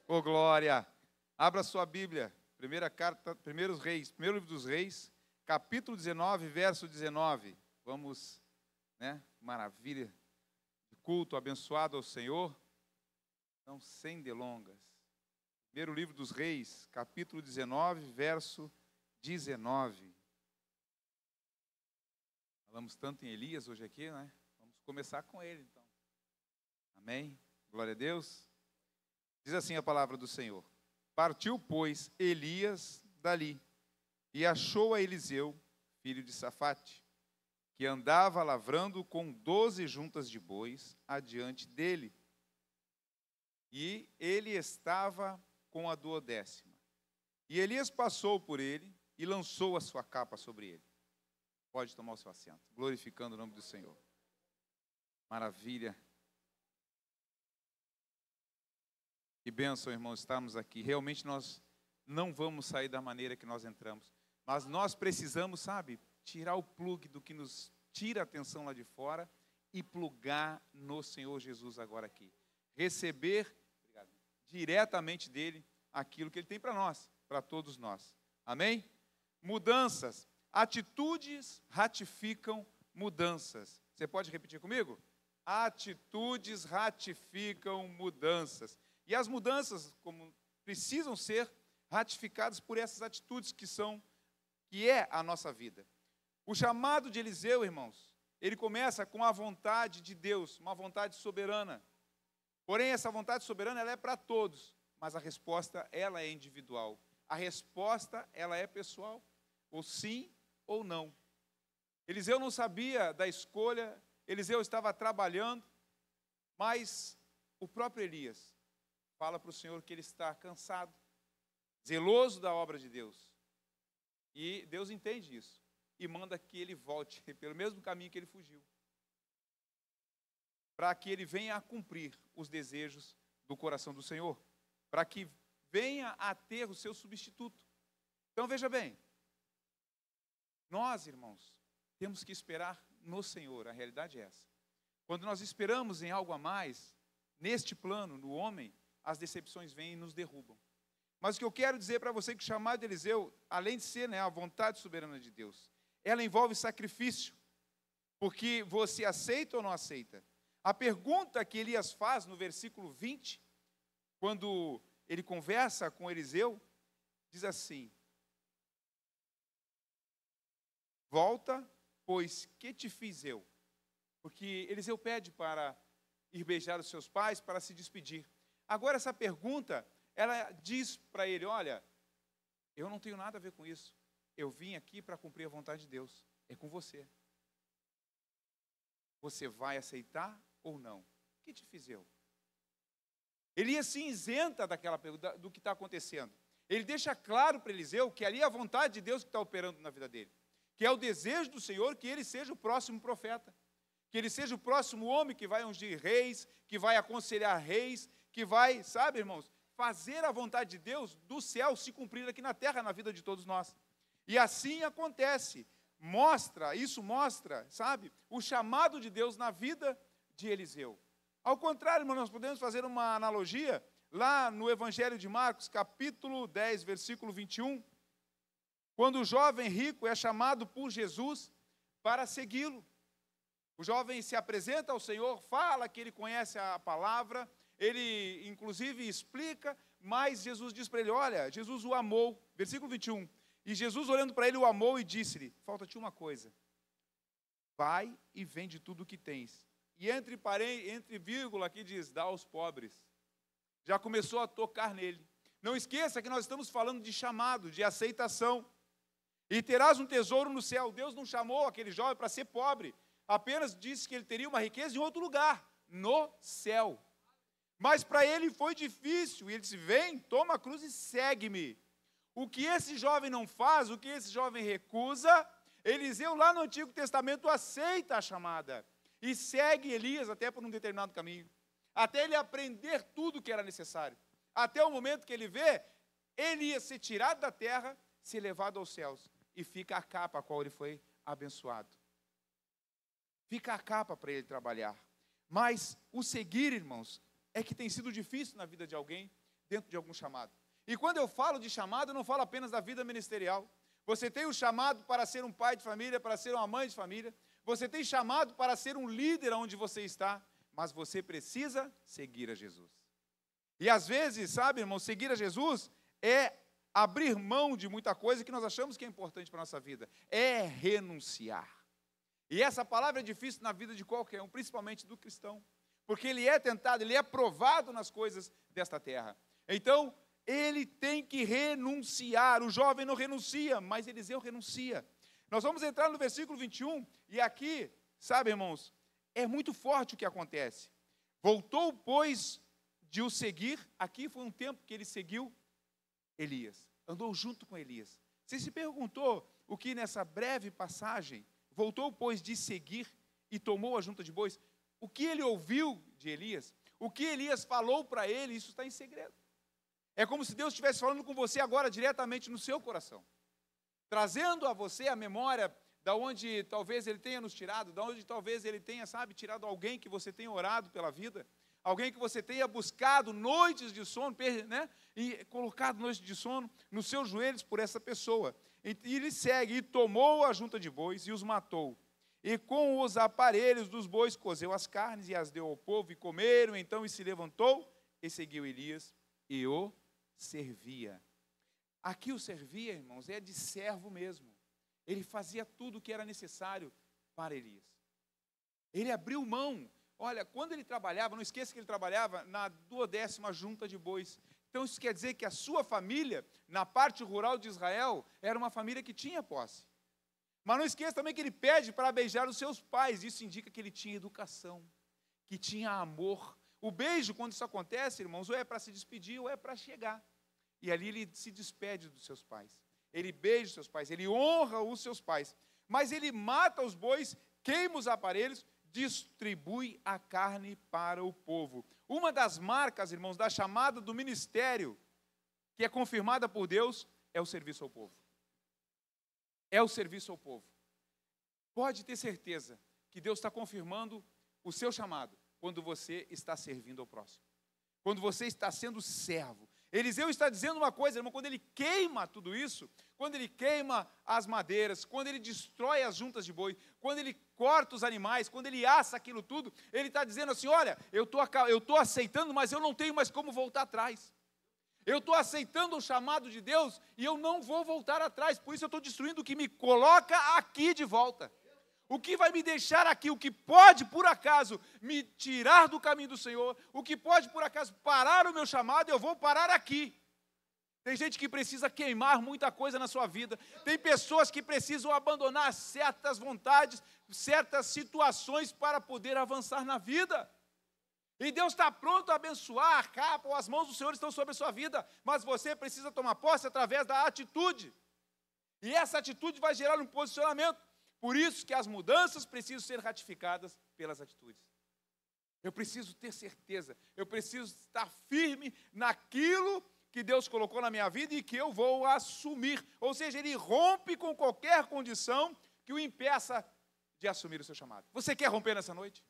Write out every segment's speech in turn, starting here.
Ô, glória! Abra sua Bíblia, primeira carta, primeiro livro dos Reis, capítulo 19, verso 19. Vamos, maravilha, de culto abençoado ao Senhor. Então, sem delongas. Primeiro livro dos Reis, capítulo 19, verso 19. Falamos tanto em Elias hoje aqui, né? Vamos começar com ele, então. Amém? Glória a Deus. Diz assim a palavra do Senhor. Partiu, pois, Elias dali, e achou a Eliseu, filho de Safate, que andava lavrando com 12 juntas de bois adiante dele. E ele estava com a 12ª. E Elias passou por ele e lançou a sua capa sobre ele. Pode tomar o seu assento, glorificando o nome do Senhor. Maravilha. Que bênção, irmãos, estarmos aqui. Realmente nós não vamos sair da maneira que nós entramos. Mas nós precisamos, tirar o plug do que nos tira a atenção lá de fora e plugar no Senhor Jesus agora aqui. Receber diretamente dele aquilo que ele tem para nós, para todos nós. Amém? Mudanças. Atitudes ratificam mudanças. Você pode repetir comigo? Atitudes ratificam mudanças. E as mudanças como precisam ser ratificadas por essas atitudes que é a nossa vida. O chamado de Eliseu, irmãos, ele começa com a vontade de Deus, uma vontade soberana. Porém, essa vontade soberana, ela é para todos, mas a resposta, ela é individual. A resposta, ela é pessoal, ou sim ou não. Eliseu não sabia da escolha, Eliseu estava trabalhando, mas o próprio Elias fala para o Senhor que ele está cansado, zeloso da obra de Deus. E Deus entende isso e manda que ele volte pelo mesmo caminho que ele fugiu, para que ele venha a cumprir os desejos do coração do Senhor, para que venha a ter o seu substituto. Então veja bem, nós, irmãos, temos que esperar no Senhor, a realidade é essa. Quando nós esperamos em algo a mais, neste plano, no homem, as decepções vêm e nos derrubam. Mas o que eu quero dizer para você é que o chamado de Eliseu, além de ser a vontade soberana de Deus, ela envolve sacrifício, porque você aceita ou não aceita? A pergunta que Elias faz no versículo 20, quando ele conversa com Eliseu, diz assim: volta, pois que te fiz eu? Porque Eliseu pede para ir beijar os seus pais, para se despedir. Agora essa pergunta, ela diz para ele: olha, eu não tenho nada a ver com isso. Eu vim aqui para cumprir a vontade de Deus. É com você. Você vai aceitar ou não? O que te fiz eu? Elias se isenta daquela pergunta, do que está acontecendo. Ele deixa claro para Eliseu que ali é a vontade de Deus que está operando na vida dele. Que é o desejo do Senhor que ele seja o próximo profeta. Que ele seja o próximo homem que vai ungir reis, que vai aconselhar reis, que vai, irmãos, fazer a vontade de Deus do céu se cumprir aqui na terra, na vida de todos nós. E assim acontece. Isso mostra, o chamado de Deus na vida de Eliseu. Ao contrário, irmão, nós podemos fazer uma analogia lá no Evangelho de Marcos, capítulo 10, versículo 21, quando o jovem rico é chamado por Jesus para segui-lo. O jovem se apresenta ao Senhor, fala que ele conhece a palavra, ele inclusive explica, mas Jesus diz para ele: olha, Jesus o amou, versículo 21, e Jesus olhando para ele o amou e disse-lhe: falta-te uma coisa, vai e vende tudo o que tens, e entre vírgula aqui diz: dá aos pobres. Já começou a tocar nele. Não esqueça que nós estamos falando de chamado, de aceitação, e terás um tesouro no céu. Deus não chamou aquele jovem para ser pobre, apenas disse que ele teria uma riqueza em outro lugar, no céu. Mas para ele foi difícil, e ele disse: vem, toma a cruz e segue-me. O que esse jovem não faz, o que esse jovem recusa, Eliseu lá no Antigo Testamento aceita a chamada, e segue Elias até por um determinado caminho, até ele aprender tudo o que era necessário, até o momento que ele vê Elias ser tirado da terra, ser levado aos céus, e fica a capa a qual ele foi abençoado. Fica a capa para ele trabalhar. Mas o seguir, irmãos, é que tem sido difícil na vida de alguém, dentro de algum chamado. E quando eu falo de chamado, eu não falo apenas da vida ministerial. Você tem o chamado para ser um pai de família, para ser uma mãe de família. Você tem chamado para ser um líder onde você está, mas você precisa seguir a Jesus. E às vezes, sabe, irmão, seguir a Jesus é abrir mão de muita coisa que nós achamos que é importante para a nossa vida. É renunciar. E essa palavra é difícil na vida de qualquer um, principalmente do cristão. Porque ele é tentado, ele é provado nas coisas desta terra. Então, ele tem que renunciar. O jovem não renuncia, mas Eliseu renuncia. Nós vamos entrar no versículo 21, e aqui, sabe, irmãos, é muito forte o que acontece. Voltou, pois, de o seguir. Aqui foi um tempo que ele seguiu Elias, andou junto com Elias. Você se perguntou o que nessa breve passagem, voltou, pois, de seguir e tomou a junta de bois, o que ele ouviu de Elias, o que Elias falou para ele, isso está em segredo. É como se Deus estivesse falando com você agora diretamente no seu coração, trazendo a você a memória da onde talvez ele tenha nos tirado, da onde talvez ele tenha, sabe, tirado alguém que você tenha orado pela vida, alguém que você tenha buscado noites de sono, né, e colocado noites de sono nos seus joelhos por essa pessoa. E ele segue, e tomou a junta de bois e os matou. E com os aparelhos dos bois cozeu as carnes e as deu ao povo, e comeram, então, e se levantou, e seguiu Elias, e o servia. Aqui o servia, irmãos, é de servo mesmo. Ele fazia tudo o que era necessário para Elias. Ele abriu mão. Olha, quando ele trabalhava, não esqueça que ele trabalhava na 12ª junta de bois. Então isso quer dizer que a sua família, na parte rural de Israel, era uma família que tinha posse. Mas não esqueça também que ele pede para beijar os seus pais. Isso indica que ele tinha educação, que tinha amor. O beijo, quando isso acontece, irmãos, ou é para se despedir ou é para chegar. E ali ele se despede dos seus pais. Ele beija os seus pais, ele honra os seus pais. Mas ele mata os bois, queima os aparelhos, distribui a carne para o povo. Uma das marcas, irmãos, da chamada do ministério, que é confirmada por Deus, é o serviço ao povo. É o serviço ao povo. Pode ter certeza que Deus está confirmando o seu chamado quando você está servindo ao próximo. Quando você está sendo servo. Eliseu está dizendo uma coisa, irmão, quando ele queima tudo isso, quando ele queima as madeiras, quando ele destrói as juntas de boi, quando ele corta os animais, quando ele assa aquilo tudo, ele está dizendo assim, olha, eu estou aceitando, mas eu não tenho mais como voltar atrás. Eu estou aceitando o chamado de Deus e eu não vou voltar atrás, por isso eu estou destruindo o que me coloca aqui de volta. O que vai me deixar aqui, o que pode, por acaso, me tirar do caminho do Senhor, o que pode, por acaso, parar o meu chamado, eu vou parar aqui. Tem gente que precisa queimar muita coisa na sua vida. Tem pessoas que precisam abandonar certas vontades, certas situações para poder avançar na vida. E Deus está pronto a abençoar, a capa, as mãos do Senhor estão sobre a sua vida, mas você precisa tomar posse através da atitude. E essa atitude vai gerar um posicionamento. Por isso que as mudanças precisam ser ratificadas pelas atitudes. Eu preciso ter certeza, eu preciso estar firme naquilo que Deus colocou na minha vida e que eu vou assumir. Ou seja, ele rompe com qualquer condição que o impeça de assumir o seu chamado. Você quer romper nessa noite?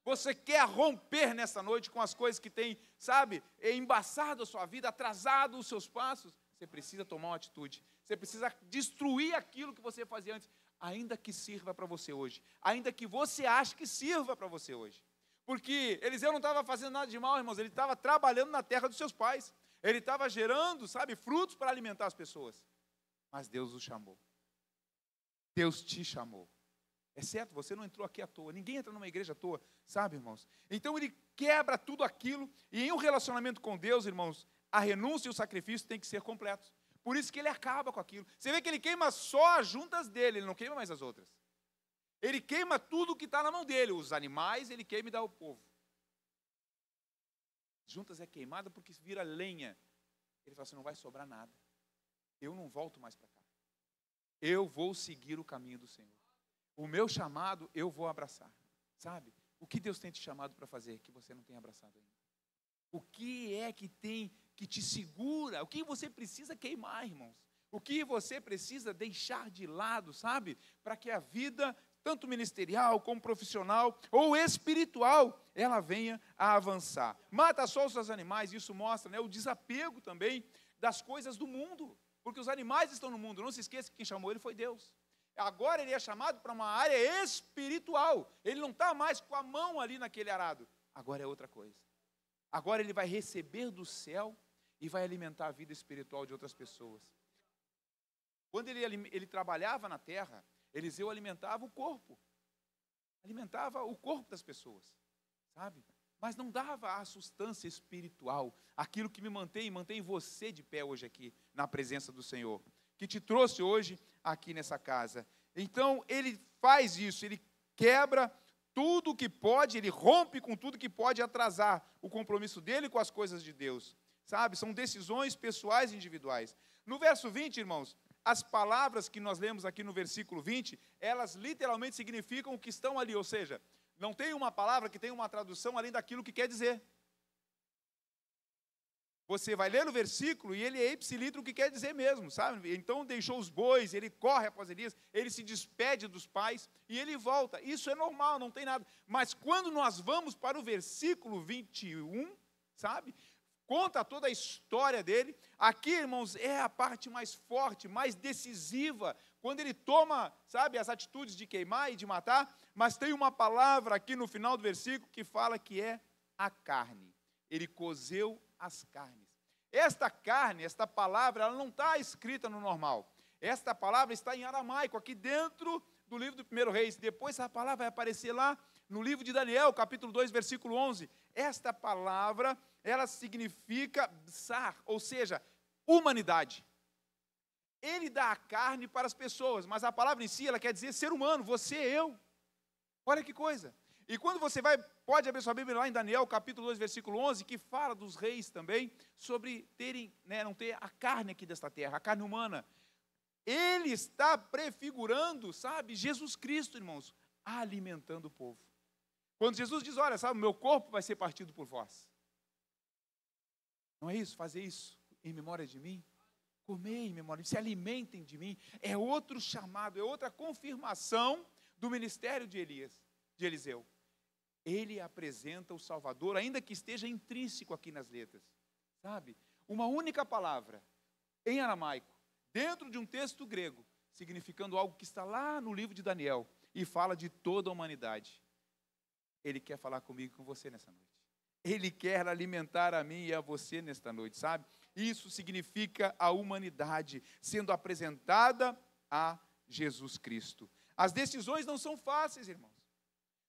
Você quer romper nessa noite com as coisas que têm, sabe, embaçado a sua vida, atrasado os seus passos? Você precisa tomar uma atitude. Você precisa destruir aquilo que você fazia antes, ainda que sirva para você hoje. Ainda que você ache que sirva para você hoje. Porque Eliseu não estava fazendo nada de mal, irmãos. Ele estava trabalhando na terra dos seus pais. Ele estava gerando, sabe, frutos para alimentar as pessoas. Mas Deus o chamou. Deus te chamou. É certo, você não entrou aqui à toa. Ninguém entra numa igreja à toa, sabe, irmãos? Então ele quebra tudo aquilo. E em um relacionamento com Deus, irmãos, a renúncia e o sacrifício têm que ser completos. Por isso que ele acaba com aquilo. Você vê que ele queima só as juntas dele, ele não queima mais as outras. Ele queima tudo que está na mão dele. Os animais ele queima e dá ao povo. Juntas é queimada porque vira lenha. Ele fala assim, não vai sobrar nada. Eu não volto mais para cá. Eu vou seguir o caminho do Senhor. O meu chamado eu vou abraçar. Sabe? O que Deus tem te chamado para fazer que você não tem abraçado ainda? O que é que tem que te segura? O que você precisa queimar, irmãos? O que você precisa deixar de lado, sabe? Para que a vida tanto ministerial como profissional ou espiritual, ela venha a avançar. Mata só os seus animais, isso mostra, né, o desapego também das coisas do mundo, porque os animais estão no mundo, não se esqueça que quem chamou ele foi Deus. Agora ele é chamado para uma área espiritual, ele não está mais com a mão ali naquele arado, agora é outra coisa. Agora ele vai receber do céu e vai alimentar a vida espiritual de outras pessoas. Quando ele trabalhava na terra, Eliseu alimentava o corpo das pessoas, sabe? Mas não dava a substância espiritual, aquilo que me mantém você de pé hoje aqui, na presença do Senhor, que te trouxe hoje aqui nessa casa. Então, ele faz isso, ele quebra tudo que pode, ele rompe com tudo que pode atrasar o compromisso dele com as coisas de Deus, sabe? São decisões pessoais e individuais. No verso 20, irmãos, as palavras que nós lemos aqui no versículo 20, elas literalmente significam o que estão ali, ou seja, não tem uma palavra que tenha uma tradução além daquilo que quer dizer. Você vai ler o versículo e ele é ipsilitro o que quer dizer mesmo, sabe? Então deixou os bois, ele corre após Elias, ele se despede dos pais e ele volta. Isso é normal, não tem nada. Mas quando nós vamos para o versículo 21, sabe? Conta toda a história dele. Aqui, irmãos, é a parte mais forte, mais decisiva, quando ele toma, sabe, as atitudes de queimar e de matar, mas tem uma palavra aqui no final do versículo que fala que é a carne. Ele cozeu as carnes. Esta carne, esta palavra, ela não está escrita no normal. Esta palavra está em aramaico, aqui dentro do livro do 1 Reis. Depois essa palavra vai aparecer lá no livro de Daniel, capítulo 2, versículo 11. Esta palavra, ela significa bsar, ou seja, humanidade. Ele dá a carne para as pessoas, mas a palavra em si, ela quer dizer ser humano, você, eu. Olha que coisa. E quando você pode abrir sua Bíblia lá em Daniel, capítulo 2, versículo 11, que fala dos reis também, sobre terem, não ter a carne aqui desta terra, a carne humana. Ele está prefigurando, sabe, Jesus Cristo, irmãos, alimentando o povo. Quando Jesus diz, olha, sabe, o meu corpo vai ser partido por vós. Não é isso? Fazer isso em memória de mim? Comer em memória, se alimentem de mim. É outro chamado, é outra confirmação do ministério de Eliseu. Ele apresenta o Salvador, ainda que esteja intrínseco aqui nas letras. Sabe? Uma única palavra, em aramaico, dentro de um texto grego, significando algo que está lá no livro de Daniel, e fala de toda a humanidade. Ele quer falar comigo e com você nessa noite. Ele quer alimentar a mim e a você nesta noite, sabe? Isso significa a humanidade sendo apresentada a Jesus Cristo. As decisões não são fáceis, irmãos.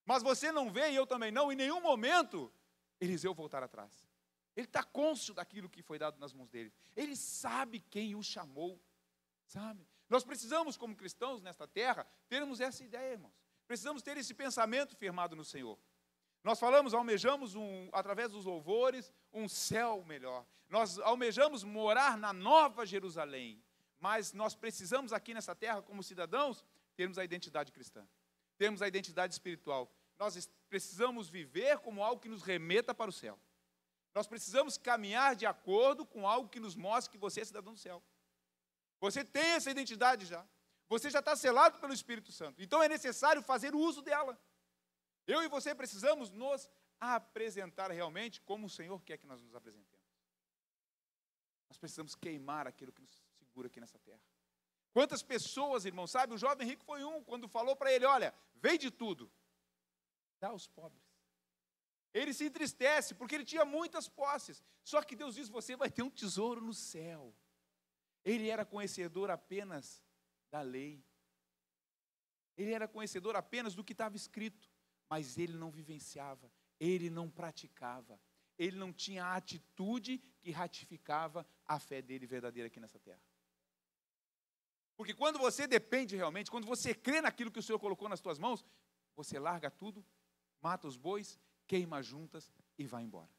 Mas você não vê, e eu também não, em nenhum momento, Eliseu voltar atrás. Ele está cônscio daquilo que foi dado nas mãos dele. Ele sabe quem o chamou, sabe? Nós precisamos, como cristãos nesta terra, termos essa ideia, irmãos. Precisamos ter esse pensamento firmado no Senhor. Nós almejamos, através dos louvores, um céu melhor. Nós almejamos morar na Nova Jerusalém. Mas nós precisamos aqui nessa terra, como cidadãos, termos a identidade cristã. Termos a identidade espiritual. Nós precisamos viver como algo que nos remeta para o céu. Nós precisamos caminhar de acordo com algo que nos mostre que você é cidadão do céu. Você tem essa identidade já. Você já está selado pelo Espírito Santo. Então é necessário fazer uso dela. Eu e você precisamos nos apresentar realmente como o Senhor quer que nós nos apresentemos. Nós precisamos queimar aquilo que nos segura aqui nessa terra. Quantas pessoas, irmãos, sabe? O jovem rico foi quando falou para ele, olha, vende tudo, dá aos pobres. Ele se entristece, porque ele tinha muitas posses. Só que Deus diz, você vai ter um tesouro no céu. Ele era conhecedor apenas da lei. Ele era conhecedor apenas do que estava escrito. Mas ele não vivenciava, ele não praticava. Ele não tinha a atitude que ratificava a fé dele verdadeira aqui nessa terra. Porque quando você depende realmente, quando você crê naquilo que o Senhor colocou nas tuas mãos, você larga tudo, mata os bois, queima as juntas e vai embora.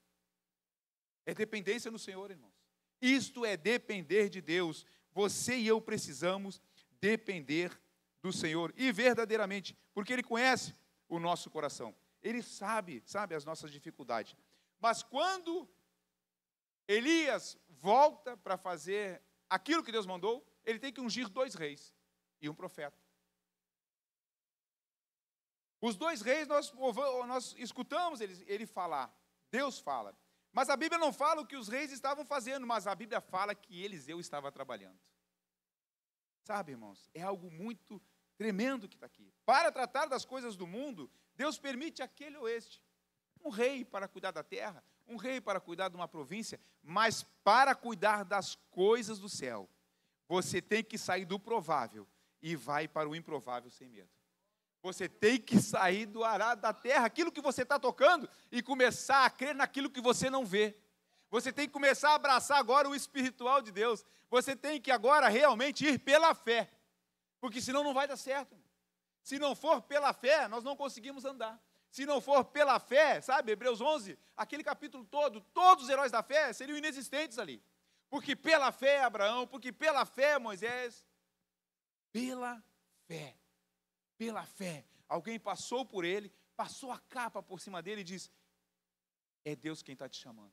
É dependência no Senhor, irmãos. Isto é depender de Deus. Você e eu precisamos depender do Senhor. E verdadeiramente, porque Ele conhece o nosso coração. Ele sabe as nossas dificuldades. Mas quando Elias volta para fazer aquilo que Deus mandou, ele tem que ungir 2 reis e um profeta. Os dois reis, nós escutamos ele falar, Deus fala. Mas a Bíblia não fala o que os reis estavam fazendo, mas a Bíblia fala que Eliseu estava trabalhando. Sabe, irmãos, é algo muito tremendo que está aqui. Para tratar das coisas do mundo, Deus permite aquele ou este. Um rei para cuidar da terra, um rei para cuidar de uma província, mas para cuidar das coisas do céu, você tem que sair do provável e vai para o improvável sem medo. Você tem que sair do arado da terra, aquilo que você está tocando, e começar a crer naquilo que você não vê. Você tem que começar a abraçar agora o espiritual de Deus. Você tem que agora realmente ir pela fé, porque senão não vai dar certo. Se não for pela fé, nós não conseguimos andar. Se não for pela fé, sabe, Hebreus 11, aquele capítulo todo, todos os heróis da fé seriam inexistentes ali. Porque pela fé Abraão, porque pela fé Moisés, pela fé. Pela fé, alguém passou por ele, passou a capa por cima dele e disse, é Deus quem está te chamando.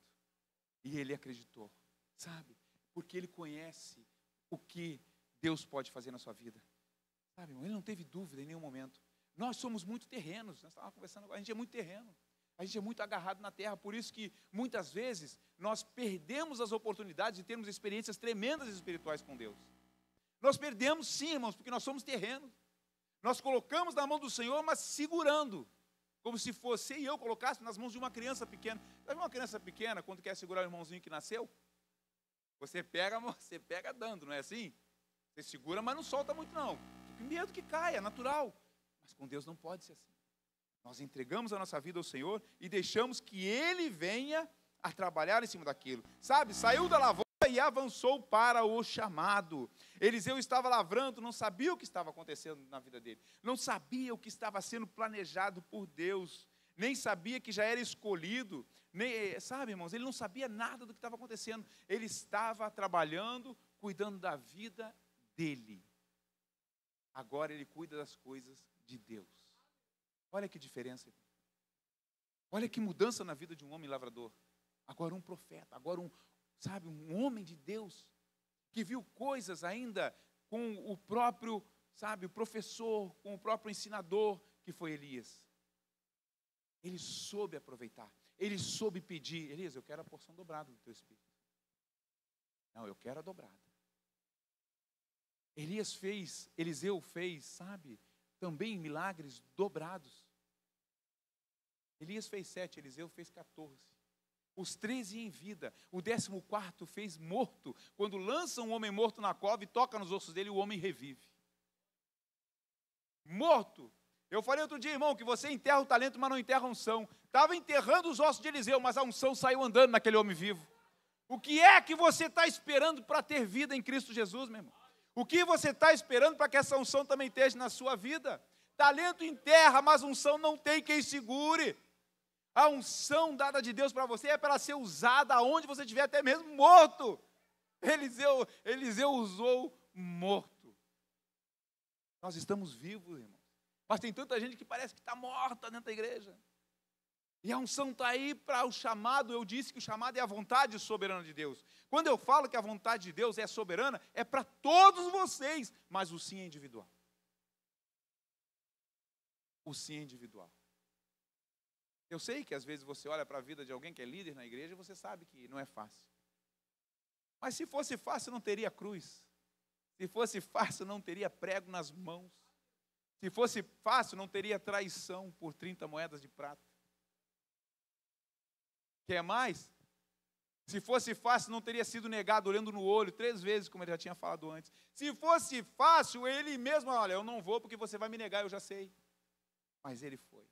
E ele acreditou, sabe? Porque ele conhece o que Deus pode fazer na sua vida. Sabe, irmão? Ele não teve dúvida em nenhum momento. Nós somos muito terrenos, nós estávamos conversando agora, a gente é muito terreno. A gente é muito agarrado na terra, por isso que muitas vezes nós perdemos as oportunidades de termos experiências tremendas espirituais com Deus. Nós perdemos sim, irmãos, porque nós somos terrenos. Nós colocamos na mão do Senhor, mas segurando, como se fosse e eu colocasse nas mãos de uma criança pequena. Sabe uma criança pequena, quando quer segurar o irmãozinho que nasceu? Você pega dando, não é assim? Você segura, mas não solta muito não. Fica com medo que caia, é natural. Mas com Deus não pode ser assim. Nós entregamos a nossa vida ao Senhor e deixamos que Ele venha a trabalhar em cima daquilo. Sabe, saiu da lavoura e avançou para o chamado. Eliseu estava lavrando, não sabia o que estava acontecendo na vida dele. Não sabia o que estava sendo planejado por Deus. Nem sabia que já era escolhido. Sabe, irmãos, ele não sabia nada do que estava acontecendo. Ele estava trabalhando, cuidando da vida dele. Agora ele cuida das coisas de Deus. Olha que diferença. Olha que mudança na vida de um homem lavrador. Agora um profeta, agora um homem de Deus, que viu coisas ainda com o próprio, o professor, com o próprio ensinador, que foi Elias. Ele soube aproveitar, ele soube pedir, Elias, eu quero a porção dobrada do teu espírito. Não, eu quero a dobrada. Eliseu fez, também milagres dobrados. Elias fez 7, Eliseu fez 14. Os 13 em vida, o 14º fez morto. Quando lança um homem morto na cova e toca nos ossos dele, o homem revive. Morto. Eu falei outro dia, irmão, que você enterra o talento, mas não enterra a unção. Estava enterrando os ossos de Eliseu, mas a unção saiu andando naquele homem vivo. O que é que você está esperando para ter vida em Cristo Jesus, meu irmão? O que você está esperando para que essa unção também esteja na sua vida? Talento enterra, mas unção não tem quem segure. A unção dada de Deus para você é para ser usada aonde você estiver, até mesmo morto. Eliseu usou morto. Nós estamos vivos, irmãos. Mas tem tanta gente que parece que está morta dentro da igreja. E a unção está aí para o chamado. Eu disse que o chamado é a vontade soberana de Deus. Quando eu falo que a vontade de Deus é soberana, é para todos vocês, mas o sim é individual. O sim é individual. Eu sei que às vezes você olha para a vida de alguém que é líder na igreja e você sabe que não é fácil. Mas se fosse fácil, não teria cruz. Se fosse fácil, não teria prego nas mãos. Se fosse fácil, não teria traição por 30 moedas de prata. Quer mais? Se fosse fácil, não teria sido negado olhando no olho 3 vezes, como ele já tinha falado antes. Se fosse fácil, ele mesmo, olha, eu não vou porque você vai me negar, eu já sei. Mas ele foi.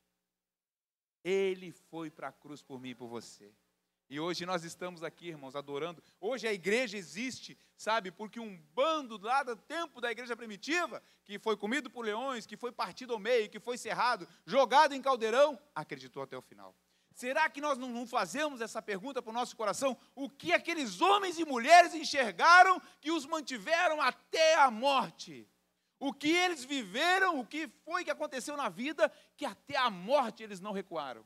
Ele foi para a cruz por mim e por você. E hoje nós estamos aqui, irmãos, adorando. Hoje a igreja existe, porque um bando lá do tempo da igreja primitiva, que foi comido por leões, que foi partido ao meio, que foi cerrado, jogado em caldeirão, acreditou até o final. Será que nós não fazemos essa pergunta para o nosso coração? O que aqueles homens e mulheres enxergaram que os mantiveram até a morte? O que eles viveram, o que foi que aconteceu na vida, que até a morte eles não recuaram.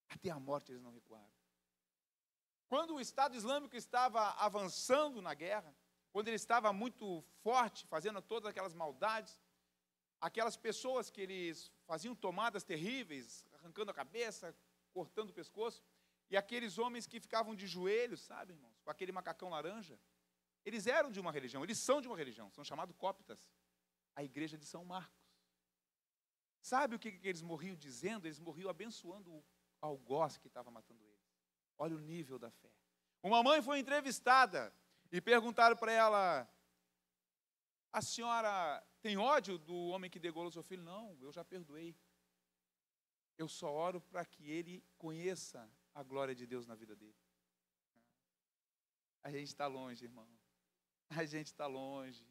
Até a morte eles não recuaram. Quando o Estado Islâmico estava avançando na guerra, quando ele estava muito forte, fazendo todas aquelas maldades, aquelas pessoas que eles faziam tomadas terríveis, arrancando a cabeça, cortando o pescoço, e aqueles homens que ficavam de joelhos, sabe, irmãos, com aquele macacão laranja, eles eram de uma religião, eles são de uma religião, são chamados cóptas, a igreja de São Marcos. Sabe o que eles morriam dizendo? Eles morriam abençoando o algoz que estava matando eles. Olha o nível da fé. Uma mãe foi entrevistada e perguntaram para ela: a senhora tem ódio do homem que degolou seu filho? Não, eu já perdoei. Eu só oro para que ele conheça a glória de Deus na vida dele. A gente está longe, irmão. A gente está longe.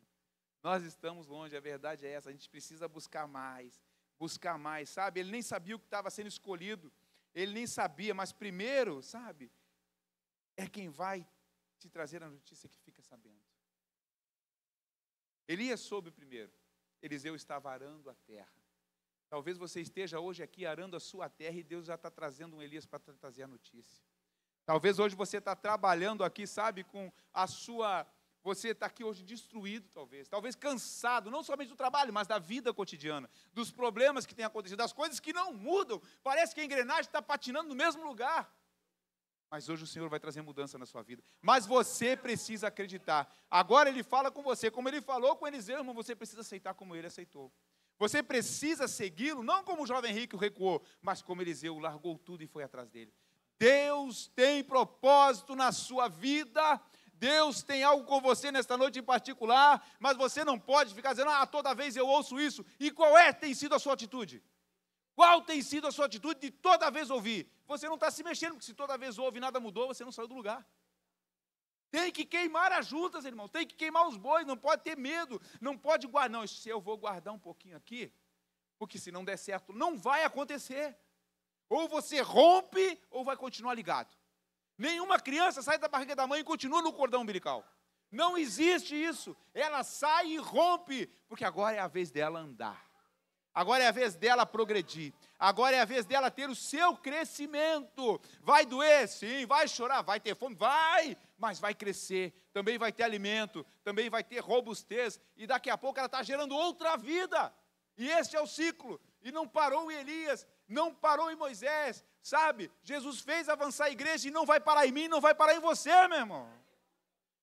Nós estamos longe, a verdade é essa. A gente precisa buscar mais, sabe? Ele nem sabia o que estava sendo escolhido. Ele nem sabia, mas primeiro, sabe, é quem vai te trazer a notícia que fica sabendo. Elias soube primeiro. Eliseu estava arando a terra. Talvez você esteja hoje aqui arando a sua terra e Deus já está trazendo um Elias para trazer a notícia. Talvez hoje você está trabalhando aqui, sabe, com a sua... Você está aqui hoje destruído, talvez cansado, não somente do trabalho, mas da vida cotidiana, dos problemas que têm acontecido, das coisas que não mudam. Parece que a engrenagem está patinando no mesmo lugar. Mas hoje o Senhor vai trazer mudança na sua vida. Mas você precisa acreditar. Agora Ele fala com você, como Ele falou com Eliseu, irmão, você precisa aceitar como Ele aceitou. Você precisa segui-lo, não como o jovem rico recuou, mas como Eliseu largou tudo e foi atrás dele. Deus tem propósito na sua vida. Deus tem algo com você nesta noite em particular, mas você não pode ficar dizendo: toda vez eu ouço isso. E qual tem sido a sua atitude? Qual tem sido a sua atitude de toda vez ouvir? Você não está se mexendo, porque se toda vez ouve e nada mudou, você não saiu do lugar. Tem que queimar as juntas, irmãos, tem que queimar os bois, não pode ter medo, não pode guardar. Não, se eu vou guardar um pouquinho aqui, porque se não der certo, não vai acontecer. Ou você rompe, ou vai continuar ligado. Nenhuma criança sai da barriga da mãe e continua no cordão umbilical. Não existe isso. Ela sai e rompe, porque agora é a vez dela andar. Agora é a vez dela progredir. Agora é a vez dela ter o seu crescimento. Vai doer, sim. Vai chorar, vai ter fome, vai. Mas vai crescer. Também vai ter alimento. Também vai ter robustez. E daqui a pouco ela está gerando outra vida. E esse é o ciclo. E não parou em Elias. Não parou em Moisés. Sabe? Jesus fez avançar a igreja e não vai parar em mim, não vai parar em você, meu irmão.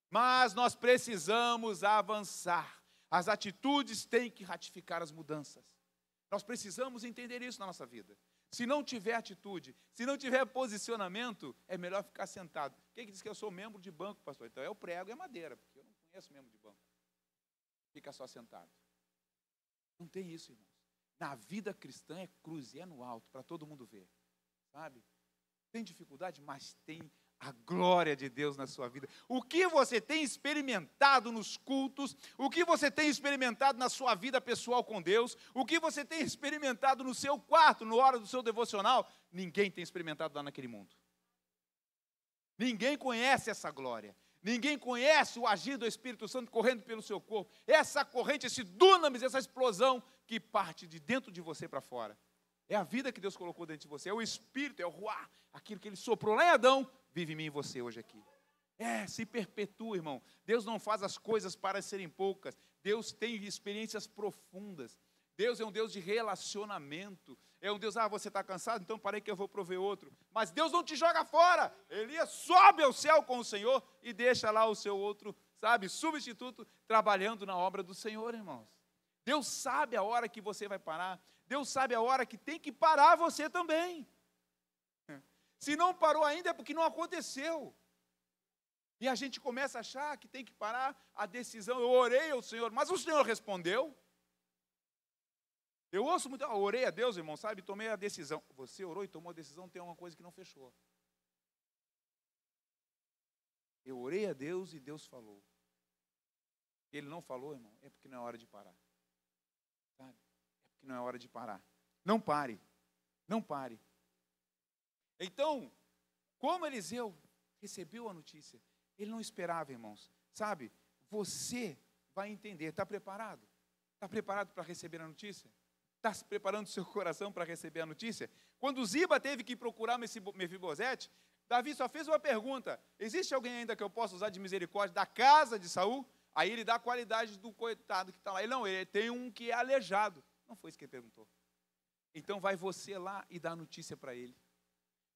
Mas nós precisamos avançar. As atitudes têm que ratificar as mudanças. Nós precisamos entender isso na nossa vida. Se não tiver atitude, se não tiver posicionamento, é melhor ficar sentado. Quem que diz que eu sou membro de banco, pastor? Então eu prego e é madeira, porque eu não conheço membro de banco. Fica só sentado. Não tem isso, irmãos. Na vida cristã é cruz e é no alto, para todo mundo ver. Sabe? Tem dificuldade, mas tem a glória de Deus na sua vida. O que você tem experimentado nos cultos, o que você tem experimentado na sua vida pessoal com Deus, o que você tem experimentado no seu quarto, na hora do seu devocional, ninguém tem experimentado lá naquele mundo. Ninguém conhece essa glória. Ninguém conhece o agir do Espírito Santo correndo pelo seu corpo. Essa corrente, esse dunamis, essa explosão que parte de dentro de você para fora. É a vida que Deus colocou dentro de você, é o Espírito, é o ruá, aquilo que Ele soprou lá em Adão, vive em mim e você hoje aqui. Se perpetua, irmão. Deus não faz as coisas para serem poucas. Deus tem experiências profundas. Deus é um Deus de relacionamento. É um Deus, você está cansado? Então parei que eu vou prover outro. Mas Deus não te joga fora. Elias sobe ao céu com o Senhor e deixa lá o seu outro, substituto, trabalhando na obra do Senhor, irmãos. Deus sabe a hora que você vai parar. Deus sabe a hora que tem que parar você também. Se não parou ainda é porque não aconteceu. E a gente começa a achar que tem que parar a decisão. Eu orei ao Senhor, mas o Senhor respondeu. Eu ouço muito, orei a Deus, irmão, tomei a decisão. Você orou e tomou a decisão, tem uma coisa que não fechou. Eu orei a Deus e Deus falou. Ele não falou, irmão, é porque não é hora de parar. É porque não é hora de parar. Não pare. Não pare. Então, como Eliseu recebeu a notícia, ele não esperava, irmãos. Você vai entender. Está preparado? Está preparado para receber a notícia? Está se preparando o seu coração para receber a notícia? Quando Ziba teve que procurar Mefibosete, Davi só fez uma pergunta: existe alguém ainda que eu possa usar de misericórdia da casa de Saul? Aí ele dá a qualidade do coitado que está lá. Ele tem um que é aleijado. Não foi isso que ele perguntou. Então vai você lá e dá notícia para ele.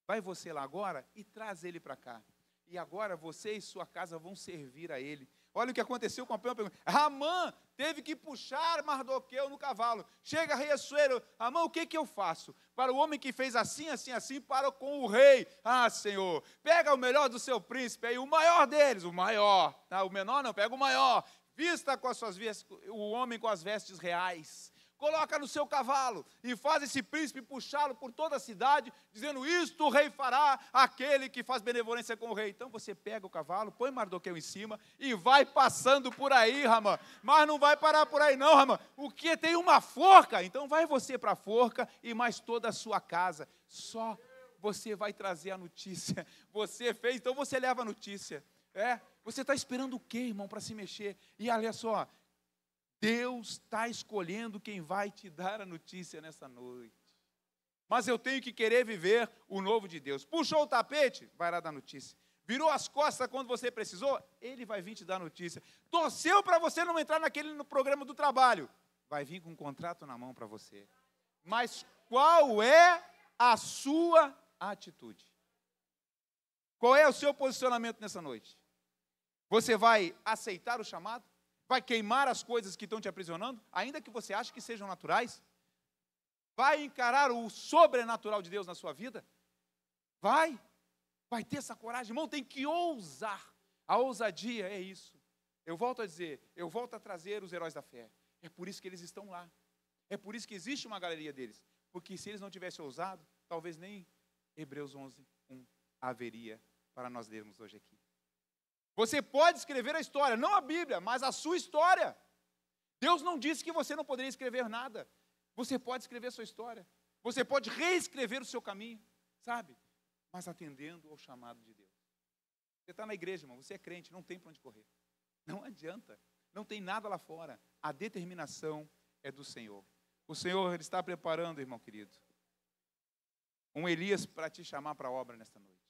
Vai você lá agora e traz ele para cá. E agora você e sua casa vão servir a ele. Olha o que aconteceu com a primeira pergunta. Ramã teve que puxar Mardoqueu no cavalo. Chega, rei Assuero. Ramã, o que eu faço? Para o homem que fez assim, assim, assim, para com o rei. Ah, Senhor, pega o melhor do seu príncipe aí, o maior deles, o maior. Tá? O menor não, pega o maior. Vista com as suas vestes, o homem com as vestes reais. Coloca no seu cavalo e faz esse príncipe puxá-lo por toda a cidade, dizendo, isto o rei fará, aquele que faz benevolência com o rei. Então você pega o cavalo, põe Mardoqueu em cima e vai passando por aí, Ramã. Mas não vai parar por aí não, Ramã. O que? Tem uma forca? Então vai você para a forca e mais toda a sua casa. Só você vai trazer a notícia. Você fez, então você leva a notícia. Você está esperando o quê, irmão, para se mexer? E olha só, Deus está escolhendo quem vai te dar a notícia nessa noite. Mas eu tenho que querer viver o novo de Deus. Puxou o tapete, vai lá dar notícia. Virou as costas quando você precisou, ele vai vir te dar notícia. Torceu para você não entrar no programa do trabalho, vai vir com um contrato na mão para você. Mas qual é a sua atitude? Qual é o seu posicionamento nessa noite? Você vai aceitar o chamado? Vai queimar as coisas que estão te aprisionando, ainda que você ache que sejam naturais? Vai encarar o sobrenatural de Deus na sua vida? Vai ter essa coragem, irmão, tem que ousar. A ousadia é isso. Eu volto a dizer, eu volto a trazer os heróis da fé. É por isso que eles estão lá. É por isso que existe uma galeria deles. Porque se eles não tivessem ousado, talvez nem Hebreus 11:1 haveria para nós lermos hoje aqui. Você pode escrever a história, não a Bíblia, mas a sua história. Deus não disse que você não poderia escrever nada. Você pode escrever a sua história. Você pode reescrever o seu caminho, sabe? Mas atendendo ao chamado de Deus. Você está na igreja, irmão, você é crente, não tem para onde correr. Não adianta, não tem nada lá fora. A determinação é do Senhor. O Senhor ele está preparando, irmão querido, um Elias para te chamar para a obra nesta noite.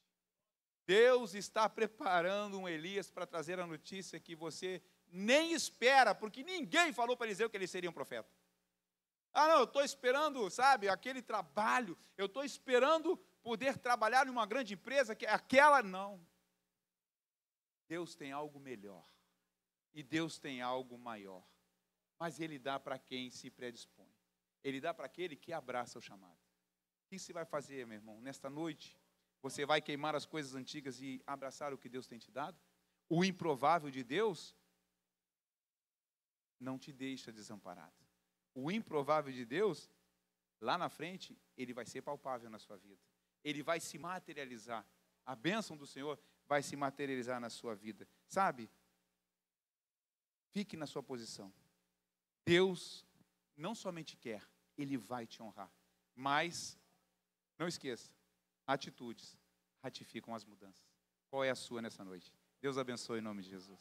Deus está preparando um Elias para trazer a notícia que você nem espera, porque ninguém falou para Eliseu que ele seria um profeta. Ah, não, eu estou esperando, sabe, aquele trabalho, eu estou esperando poder trabalhar em uma grande empresa, que aquela não. Deus tem algo melhor, e Deus tem algo maior, mas Ele dá para quem se predispõe, Ele dá para aquele que abraça o chamado. O que você vai fazer, meu irmão, nesta noite? Você vai queimar as coisas antigas e abraçar o que Deus tem te dado? O improvável de Deus não te deixa desamparado. O improvável de Deus, lá na frente, ele vai ser palpável na sua vida. Ele vai se materializar. A bênção do Senhor vai se materializar na sua vida. Sabe? Fique na sua posição. Deus não somente quer, Ele vai te honrar. Mas, não esqueça, atitudes ratificam as mudanças. Qual é a sua nessa noite? Deus abençoe em nome de Jesus.